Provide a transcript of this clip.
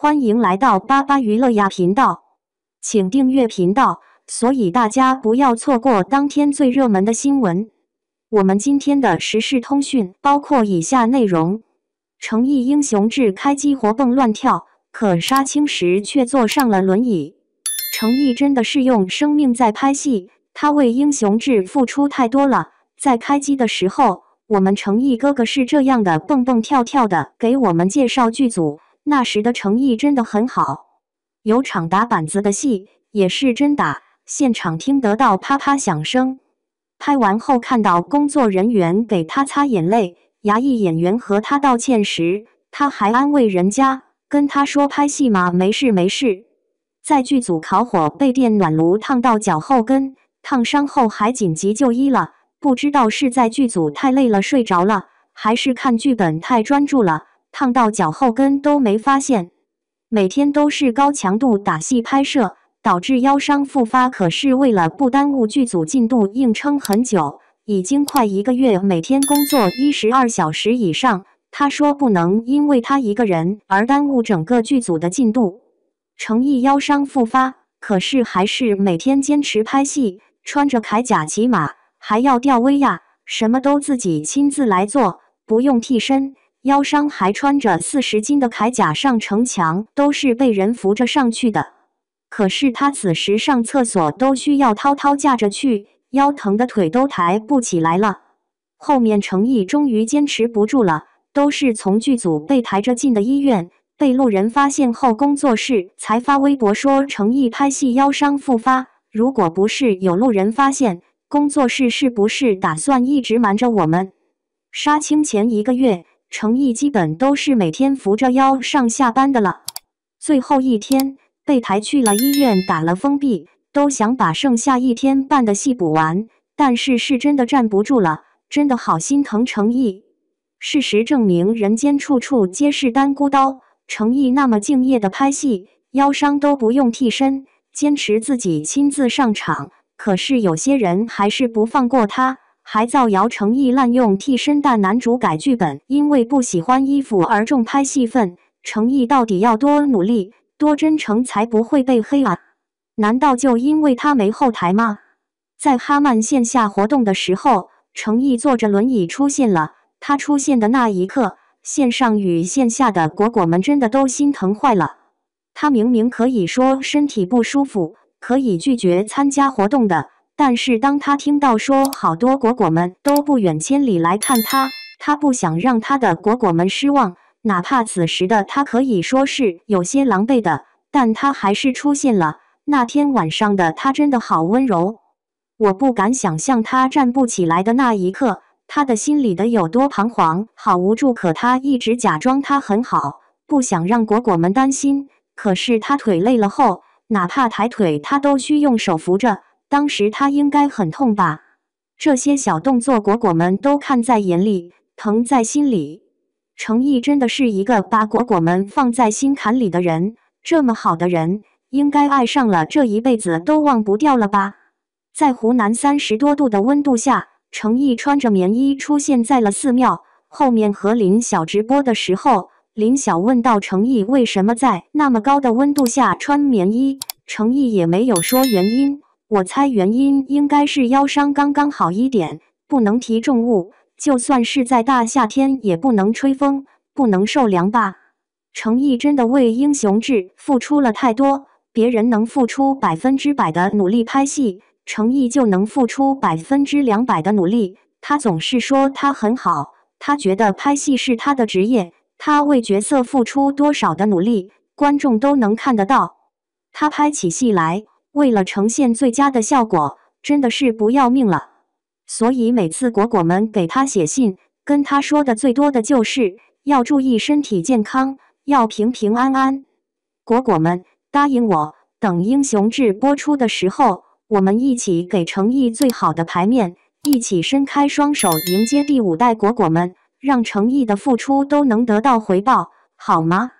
欢迎来到巴巴娱乐呀频道，请订阅频道，所以大家不要错过当天最热门的新闻。我们今天的时事通讯包括以下内容：诚意英雄志开机活蹦乱跳，可杀青时却坐上了轮椅。诚意真的是用生命在拍戏，他为英雄志付出太多了。在开机的时候，我们诚意哥哥是这样的蹦蹦跳跳的给我们介绍剧组。那时的诚意真的很好，有场打板子的戏也是真打，现场听得到啪啪响声。拍完后看到工作人员给他擦眼泪，牙医演员和他道歉时，他还安慰人家，跟他说拍戏嘛，没事没事。在剧组烤火被电暖炉烫到脚后跟，烫伤后还紧急就医了，不知道是在剧组太累了睡着了，还是看剧本太专注了，烫到脚后跟都没发现。每天都是高强度打戏拍摄，导致腰伤复发，可是为了不耽误剧组进度，硬撑很久，已经快1个月，每天工作12小时以上。他说不能因为他一个人而耽误整个剧组的进度。诚意腰伤复发，可是还是每天坚持拍戏，穿着铠甲骑马，还要吊威亚，什么都自己亲自来做，不用替身。腰伤还穿着40斤的铠甲上城墙，都是被人扶着上去的。可是他此时上厕所都需要滔滔架着去，腰疼的腿都抬不起来了。后面诚意终于坚持不住了，都是从剧组被抬着进的医院，被路人发现后，工作室才发微博说诚意拍戏腰伤复发。如果不是有路人发现，工作室是不是打算一直瞒着我们？杀青前1个月，诚意基本都是每天扶着腰上下班的了。最后一天被抬去了医院打了封闭，都想把剩下1天半的戏补完，但是真的站不住了，真的好心疼诚意。事实证明，人间处处皆是单孤刀。诚意那么敬业的拍戏，腰伤都不用替身，坚持自己亲自上场，可是有些人还是不放过他，还造谣诚意滥用替身大男主改剧本，因为不喜欢衣服而重拍戏份。诚意到底要多努力多真诚才不会被黑啊？难道就因为他没后台吗？在哈曼线下活动的时候，诚意坐着轮椅出现了。他出现的那一刻，线上与线下的果果们真的都心疼坏了。他明明可以说身体不舒服，可以拒绝参加活动的，但是当他听到说好多果果们都不远千里来看他，他不想让他的果果们失望。哪怕此时的他可以说是有些狼狈的，但他还是出现了。那天晚上的他真的好温柔，我不敢想象他站不起来的那一刻，他的心里的有多彷徨，好无助。可他一直假装他很好，不想让果果们担心。可是他腿累了后，哪怕抬腿他都需用手扶着，当时他应该很痛吧？这些小动作果果们都看在眼里，疼在心里。诚意真的是一个把果果们放在心坎里的人，这么好的人，应该爱上了这一辈子都忘不掉了吧？在湖南30多度的温度下，诚意穿着棉衣出现在了寺庙后面。和林晓直播的时候，林晓问到诚意为什么在那么高的温度下穿棉衣，诚意也没有说原因。我猜原因应该是腰伤刚刚好一点，不能提重物，就算是在大夏天也不能吹风，不能受凉吧。诚意真的为英雄志付出了太多，别人能付出100%的努力拍戏，诚意就能付出200%的努力。他总是说他很好，他觉得拍戏是他的职业，他为角色付出多少的努力，观众都能看得到。他拍起戏来，为了呈现最佳的效果，真的是不要命了。所以每次果果们给他写信，跟他说的最多的就是要注意身体健康，要平平安安。果果们，答应我，等英雄志播出的时候，我们一起给诚意最好的排面，一起伸开双手迎接第5代果果们，让诚意的付出都能得到回报，好吗？